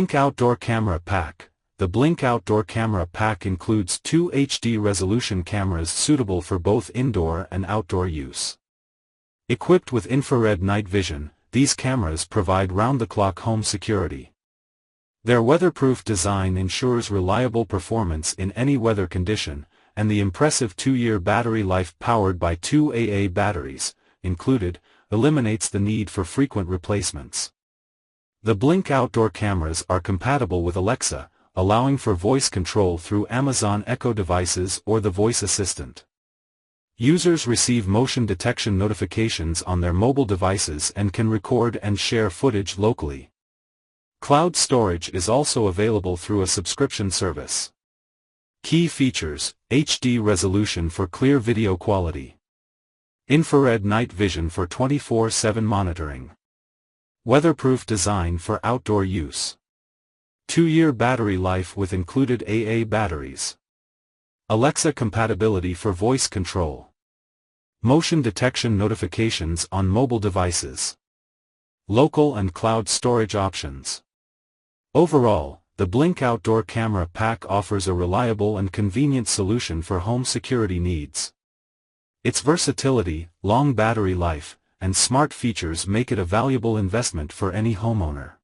Blink Outdoor Camera Pack. The Blink Outdoor Camera Pack includes 2 HD resolution cameras suitable for both indoor and outdoor use. Equipped with infrared night vision, these cameras provide round-the-clock home security. Their weatherproof design ensures reliable performance in any weather condition, and the impressive 2-year battery life powered by 2 AA batteries, included, eliminates the need for frequent replacements. The Blink Outdoor cameras are compatible with Alexa, allowing for voice control through Amazon Echo devices or the voice assistant. Users receive motion detection notifications on their mobile devices and can record and share footage locally. Cloud storage is also available through a subscription service. Key features: HD resolution for clear video quality. Infrared night vision for 24/7 monitoring. Weatherproof design for outdoor use. 2-year battery life with included AA batteries. Alexa compatibility for voice control. Motion detection notifications on mobile devices. Local and cloud storage options. Overall, the Blink Outdoor Camera Pack offers a reliable and convenient solution for home security needs. Its versatility, long battery life, and smart features make it a valuable investment for any homeowner.